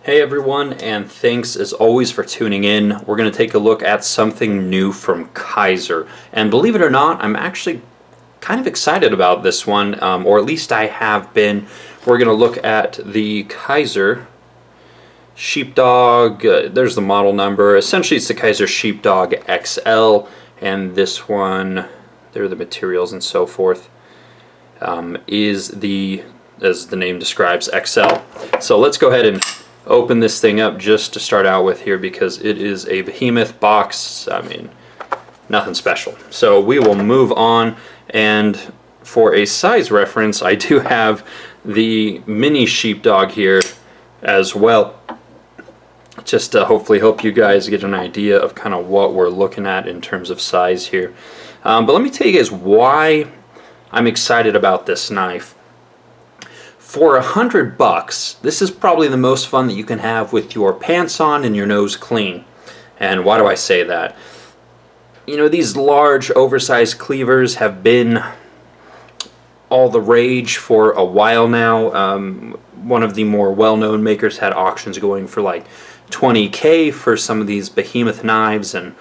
Hey everyone, and thanks as always for tuning in. We're going to take a look at something new from Kizer. And believe it or not, I'm actually kind of excited about this one, or at least I have been. We're going to look at the Kizer Sheepdog, there's the model number. Essentially it's the Kizer Sheepdog XL, and this one, there are the materials and so forth, is the, as the name describes, XL. So let's go ahead and open this thing up just to start out with here, because it is a behemoth box. I mean, nothing special. So we will move on, and for a size reference, I do have the mini sheepdog here as well, just to hopefully help you guys get an idea of kind of what we're looking at in terms of size here. But let me tell you guys why I'm excited about this knife. For $100, this is probably the most fun that you can have with your pants on and your nose clean. And why do I say that? You know, these large oversized cleavers have been all the rage for a while now. One of the more well-known makers had auctions going for like $20K for some of these behemoth knives, and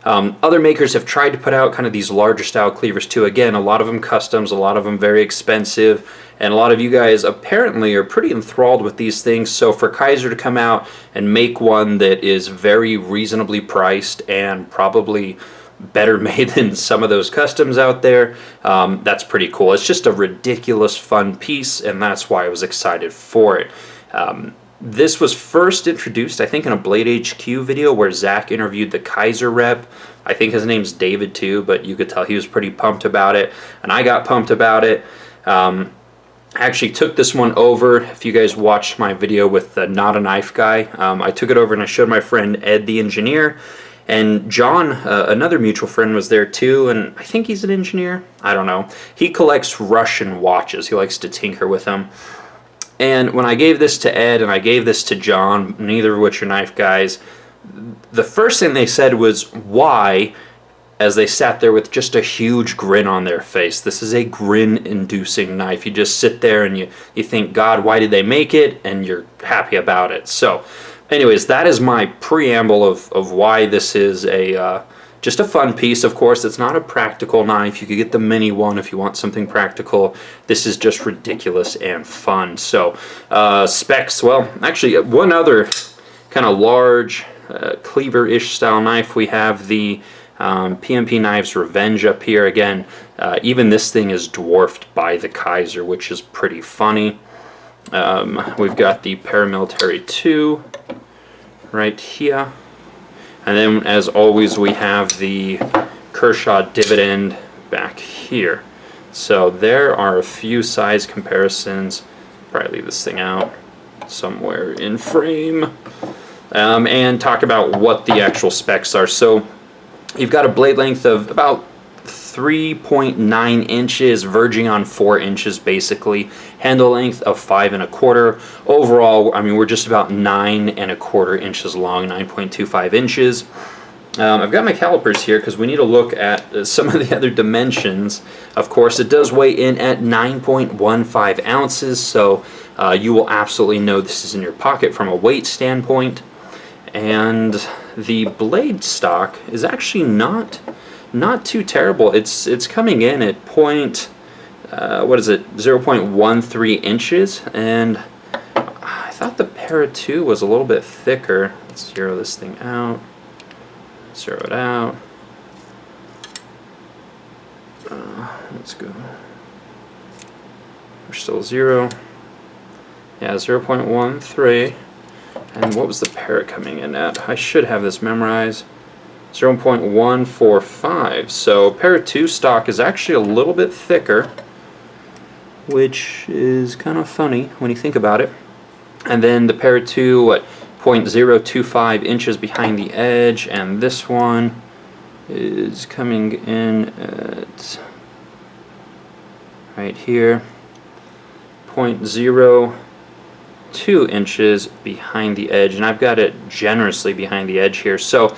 other makers have tried to put out kind of these larger style cleavers too. Again, a lot of them customs, a lot of them very expensive, and a lot of you guys apparently are pretty enthralled with these things. So for Kizer to come out and make one that is very reasonably priced and probably better made than some of those customs out there, that's pretty cool. It's just a ridiculous fun piece, and that's why I was excited for it. This was first introduced, I think, in a Blade HQ video where Zach interviewed the Kizer rep. I think his name's David too, but you could tell he was pretty pumped about it, and I got pumped about it. I actually took this one over. If you guys watched my video with the Not a Knife guy, I took it over and I showed my friend Ed the engineer, and John, another mutual friend, was there too, and I think he's an engineer. I don't know. He collects Russian watches. He likes to tinker with them. And when I gave this to Ed and I gave this to John, neither of which are knife guys, the first thing they said was, why, as they sat there with just a huge grin on their face. This is a grin-inducing knife. You just sit there and you think, God, why did they make it? And you're happy about it. So anyways, that is my preamble of why this is a just a fun piece. Of course, it's not a practical knife. You could get the mini one if you want something practical. This is just ridiculous and fun. So specs, well, actually one other kind of large cleaver-ish style knife. We have the PMP Knives Revenge up here. Again, even this thing is dwarfed by the Kizer, which is pretty funny. We've got the Paramilitary 2 right here. And then, as always, we have the Kershaw Dividend back here. So there are a few size comparisons. Probably leave this thing out somewhere in frame. And talk about what the actual specs are. So you've got a blade length of about 3.9 inches, verging on 4 inches basically. Handle length of 5 1/4. Overall, I mean, we're just about 9 1/4 inches long, 9.25 inches. I've got my calipers here because we need to look at some of the other dimensions. Of course, it does weigh in at 9.15 ounces, so you will absolutely know this is in your pocket from a weight standpoint. And the blade stock is actually not too terrible. It's coming in at what is it, 0.13 inches, and I thought the Para 2 was a little bit thicker. Let's zero this thing out. Zero it out. Let's go. We're still 0. Yeah, 0.13. And what was the Para coming in at? I should have this memorized. 0.145. So Para 2 stock is actually a little bit thicker, which is kind of funny when you think about it. And then the Para 2, what, 0.025 inches behind the edge, and this one is coming in at right here, 0.02 inches behind the edge, and I've got it generously behind the edge here. So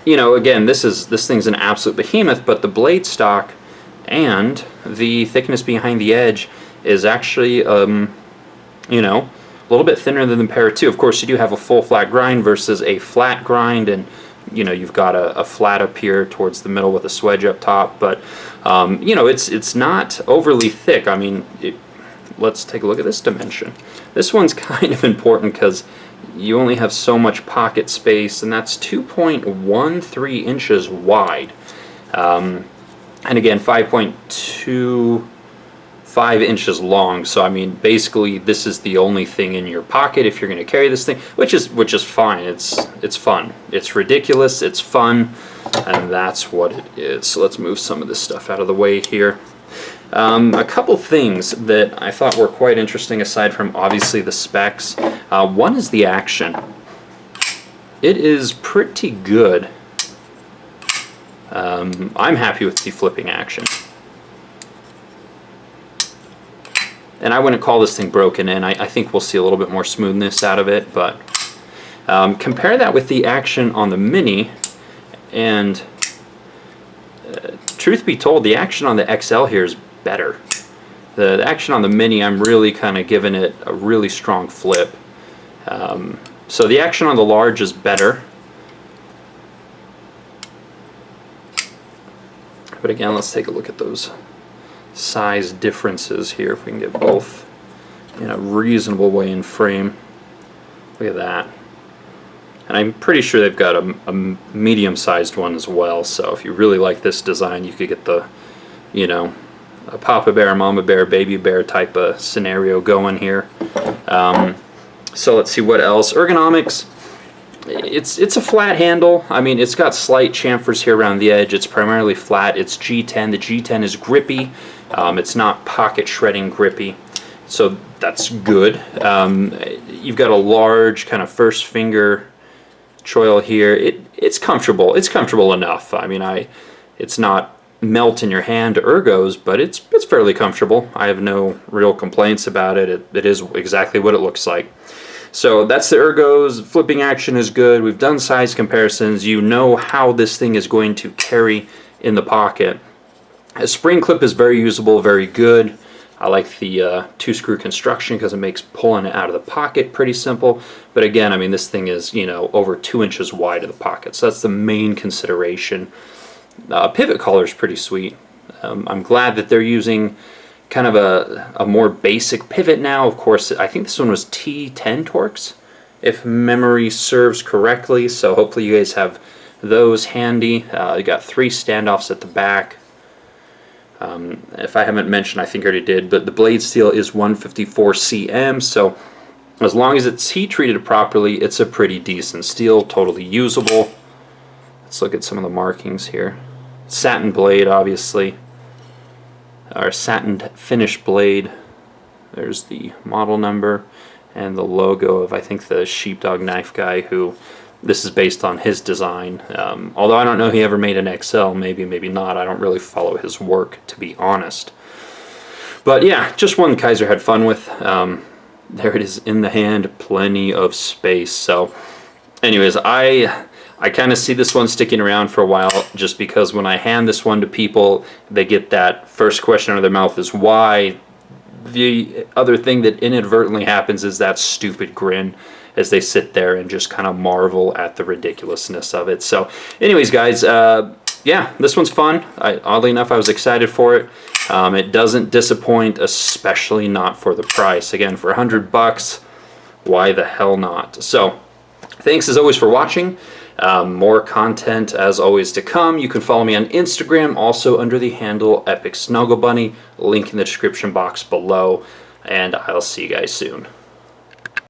you know, again, this thing's an absolute behemoth, but the blade stock and the thickness behind the edge is actually, you know, a little bit thinner than the Para 2. Of course, you do have a full flat grind versus a flat grind, and you know, you've got a flat up here towards the middle with a swedge up top, but you know, it's not overly thick. I mean, let's take a look at this dimension. This one's kind of important because you only have so much pocket space, and that's 2.13 inches wide. And again, 5.25 inches long. So I mean, basically, this is the only thing in your pocket if you're going to carry this thing, which is fine. It's fun. It's ridiculous. It's fun, and that's what it is. So let's move some of this stuff out of the way here. A couple things that I thought were quite interesting, aside from obviously the specs. One is the action. It is pretty good. I'm happy with the flipping action. And I wouldn't call this thing broken in. I think we'll see a little bit more smoothness out of it, but compare that with the action on the Mini, and truth be told, the action on the XL here is better. The action on the Mini, I'm really kind of giving it a really strong flip. So the action on the large is better. But again, let's take a look at those size differences here, if we can get both in a reasonable way in frame. Look at that. And I'm pretty sure they've got a medium-sized one as well, so if you really like this design, you could get the, you know, a Papa Bear, Mama Bear, Baby Bear type of scenario going here. So let's see what else. Ergonomics. It's a flat handle. I mean, it's got slight chamfers here around the edge. It's primarily flat. It's G10. The G10 is grippy. It's not pocket shredding grippy, so that's good. You've got a large kind of first finger choil here. It's comfortable. It's comfortable enough. I mean, it's not melt in your hand ergos, but it's fairly comfortable. I have no real complaints about it. It is exactly what it looks like. So that's the ergos. Flipping action is good. We've done size comparisons. You know how this thing is going to carry in the pocket. A spring clip is very usable, very good. I like the 2-screw construction because it makes pulling it out of the pocket pretty simple. But again, I mean, this thing is, you know, over 2 inches wide of the pocket. So that's the main consideration. Pivot collar is pretty sweet. I'm glad that they're using kind of a more basic pivot now. Of course, I think this one was T10 Torx, if memory serves correctly. So hopefully you guys have those handy. You got 3 standoffs at the back. If I haven't mentioned, I think I already did, but the blade steel is 154 cm, so as long as it's heat treated properly, it's a pretty decent steel, totally usable. Let's look at some of the markings here. Satin blade, obviously, our satin finish blade. There's the model number and the logo of, I think, the Sheepdog knife guy, who this is based on his design. Although I don't know if he ever made an XL, maybe not. I don't really follow his work, to be honest. But yeah, just one Kizer had fun with. There it is in the hand, plenty of space. So anyways, I kind of see this one sticking around for a while, just because when I hand this one to people, they get that first question out of their mouth is why. The other thing that inadvertently happens is that stupid grin as they sit there and just kind of marvel at the ridiculousness of it. So anyways, guys, yeah, this one's fun. Oddly enough, I was excited for it. It doesn't disappoint, especially not for the price. Again, for $100, why the hell not? So thanks as always for watching. More content as always to come. You can follow me on Instagram, also under the handle EpicSnuggleBunny, link in the description box below, and I'll see you guys soon.